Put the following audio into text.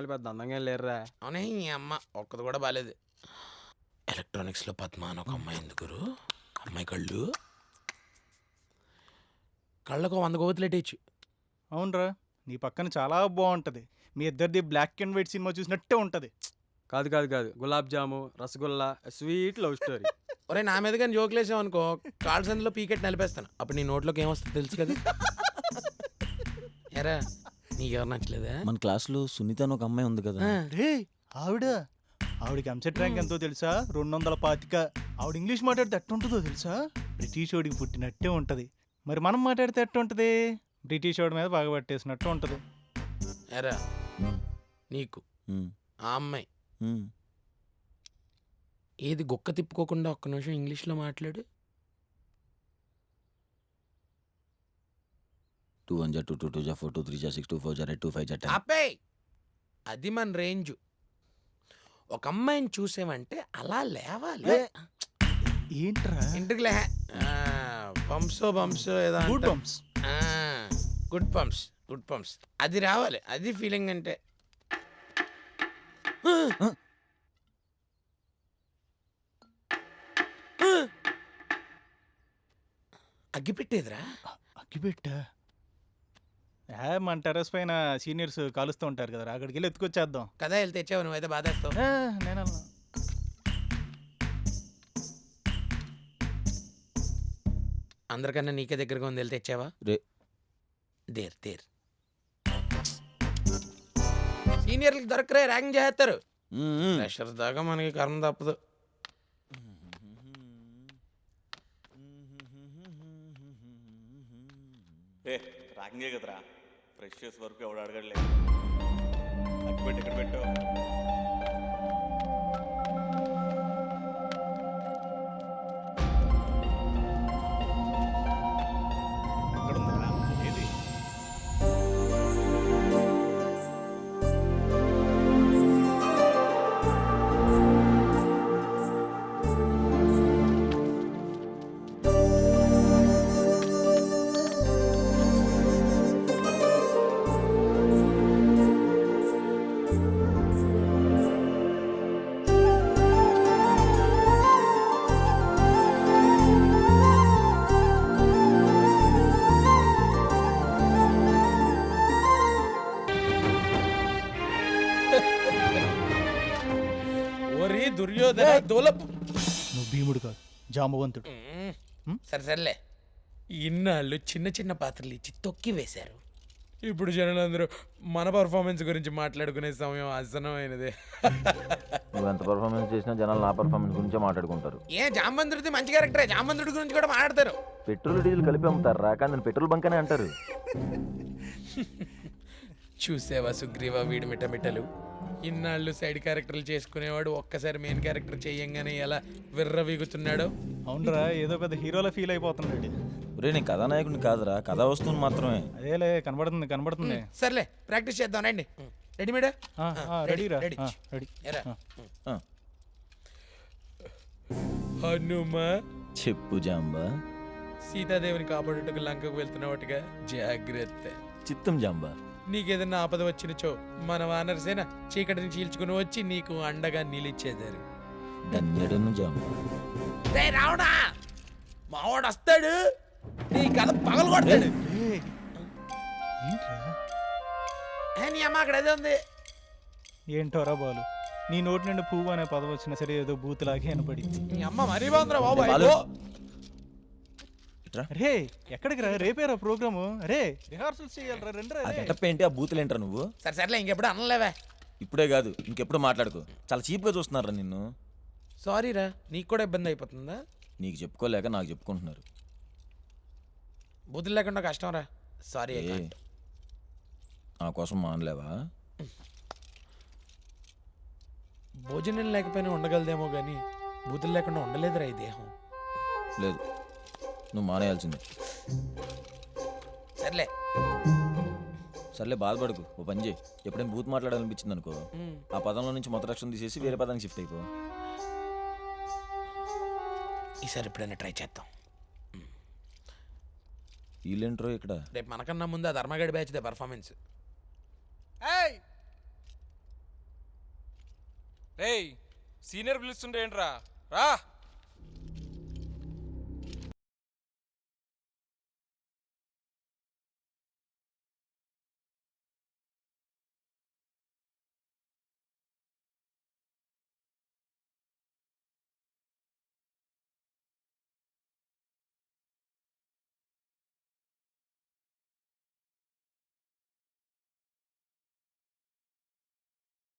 అమ్మాయిలు పెద్ద అందంగా లేరురా. అవునే ఈ అమ్మ ఒక్కది కూడా బాలేదు. ఎలక్ట్రానిక్స్లో పద్మ అని ఒక అమ్మాయి ఎందుకురు, అమ్మాయి కళ్ళకు 100 గోతులెట్టేయచ్చు. అవునరా, నీ పక్కన చాలా బాగుంటది. మీ ఇద్దరిది బ్లాక్ అండ్ వైట్ సినిమా చూసినట్టే ఉంటది. కాదు కాదు కాదు, గులాబ్ జాము, రసగుల్లా, స్వీట్ లవ్ స్టోరీ. ఒరే నా మీద కానీ జోకులు వేసావు అనుకో, కాల్ సందులో పీకెట్ నలిపేస్తాను. అప్పుడు నీ నోట్లోకి ఏమొస్తుంది తెలుసు కదా. ఎరా నీకెవరు నచ్చలేదా? మన క్లాస్లో సునీత అని ఒక అమ్మాయి ఉంది కదా. రే ఆవిడకి ఎంసెట్ ర్యాంక్ ఎంతో తెలుసా? 225. ఆవిడ ఇంగ్లీష్ మాట్లాడితే ఎట్టుంటుందో తెలుసా? బ్రిటిష్ వాడికి పుట్టినట్టే ఉంటది. మరి మనం మాట్లాడితే ఎట్టుంటది? బ్రిటిష్ వాడి మీద బాగా పట్టేసినట్టు ఉంటది. ఎరా ఉమ్, నీకు ఉమ్, ఆ అమ్మాయి ఉమ్. ఏది గొక్క తిప్పుకోకుండా ఒక్క నిమిషం ఇంగ్లీష్లో మాట్లాడు. 2 1 2 2 2 4 2 3 6 2 4 8 2 5 10. అబ్బే అది మన రేంజ్. ఒక అమ్మాయిని చూసేవంటే అలా లేవాలి. ఏంట్రా? ఇంటికి లే పంప్స్ ఏదో గుడ్ అంటారు. బంప్స్. గుడ్ పంప్స్ అది రావాలి. అది ఫీలింగ్ అంటే. అగ్గిపెట్టేదిరా. అగ్గిపెట్టా? మన టెర్రస్ పైన సీనియర్స్ కాలుస్తూ ఉంటారు కదా, అక్కడికి వెళ్ళి ఎత్తుకొచ్చేద్దాం. కదా వెళ్ళి తెచ్చావు, నువ్వైతే బాధేస్తావు. నేను అందరికన్నా నీకే దగ్గరగా ఉంది, వెళ్ళి తెచ్చావా? దేర్ సీనియర్లకు దొరకరే, ర్యాంక్ చేస్తారు. ప్రెషర్ దాకా మనకి కర్మ తప్పదు. రాంగే కదరా, ఫ్రెషర్స్ వరకు ఎవడు అడగడలేదు. అగ్గిపెట్టి ఎక్కడ పెట్టావు? ఎక్కడుందిరా ఏది? ఓరి దుర్యోధన దూలపు. నువ్వు భీముడు కాదు, జాంబవంతుడు. సరేలే, ఇన్నాళ్ళు చిన్న చిన్న పాత్రలు ఇచ్చి తొక్కి వేశారు. ఇప్పుడు జనాలందరూ మన పర్ఫార్మెన్స్ గురించి మాట్లాడుకునే సమయం ఆసనమైనదే. నువ్వు ఎంత పర్ఫార్మెన్స్ చేసినా జనాలు నా పర్ఫార్మెన్స్ గురించే మాట్లాడుకుంటారు. జాంబంధుడిది మంచి క్యారెక్టరే, జాంబంధుడి గురించి కూడా మాట్లాడతారు. పెట్రోల్ డీజిల్ కలిపి అమ్ముతారు రా, కానీ పెట్రోల్ బంక్ అనే అంటారు. చూసావా సుగ్రీవా వీడి మిటమిటలు. ఇన్నాళ్ళు సైడ్ క్యారెక్టర్లు చేసుకునేవాడు ఒక్కసారి మెయిన్ క్యారెక్టర్ చెయ్యంగానే ఎలా విర్రవీగుతున్నాడో. అవునరా, ఏదో పెద్ద హీరోలా ఫీల్ అయిపోతున్నాడు. రే నేను కథానాయకుడిని కాదురా, కథా వస్తువుని మాత్రమే. అదేలే, కనబడుతుంది. సర్లే ప్రాక్టీస్ చేద్దాం రండి. Ready madam? రెడీరా? రెడీ. రెడీ. ఎరా. ఆ, హనుమా చెప్పు జాంబా. సీతాదేవిని కాపాడుటకు లంకకు వెళ్తున్నవాటిగా జాగ్రత్త. చిత్తం జాంబా. నీకేదన్నా ఆపద వచ్చినచో మన వానరసేన చీకటిని చీల్చుకుని వచ్చి నీకు అండగా నిలిచేదారు. ధన్యుడును జాంబా. రావడా మావాడు వస్తాడు, నీ కథ పగలు కొడతాడు. నీ అమ్మ అక్కడ ఏదో ఉంది. ఏంటోరా బాలు, నీ నోటి నుండి పువ్వు అనే పదం వచ్చినా సరే ఏదో బూతులాగే వినపడింది. నీ అమ్మ మరీ బాగుందిరా బాబు. బాలు. రే ఎక్కడికి రా? రేపేరా ప్రోగ్రాము? రే రిహార్సల్స్ చేయాలరా, రెండ్రా. ఆ గెటప్ ఏంటి, ఆ బూతులు ఏంట్రా నువ్వు? సర్లే ఇంకెప్పుడు అనలేవే. ఇప్పుడే కాదు ఇంకెప్పుడు మాట్లాడుకో. చాలా చీప్గా చూస్తున్నారా నిన్ను. సారీరా, నీకు కూడా ఇబ్బంది అయిపోతుందా? నీకు చెప్పుకోలేక నాకు చెప్పుకుంటున్నారు. బుద్ధులు లేకుండా కష్టం రా. సారీ. నా కోసం మానలేవా? భోజనం లేకపోయినా ఉండగలదేమో కానీ బుద్ధులు లేకుండా ఉండలేదురా ఈ దేహం. లేదు, నువ్వు మానేయాల్సిందే. సర్లే బాధపడకు, ఓ పని చేయి. ఎప్పుడైనా బూత్ మాట్లాడాలనిపించింది అనుకో, ఆ పదంలో నుంచి మొదటి అక్షరం తీసేసి వేరే పదానికి షిఫ్ట్ అయిపో. ఈసారి ఎప్పుడైనా ట్రై చేద్దాం. వీళ్ళేంట్రో ఇక్కడ. రేపు మనకన్నా ముందు ఆ ధర్మగడి బ్యాచ్దే పర్ఫార్మెన్స్. రేయ్ సీనియర్ పిలుస్తుంటే ఏంట్రా రా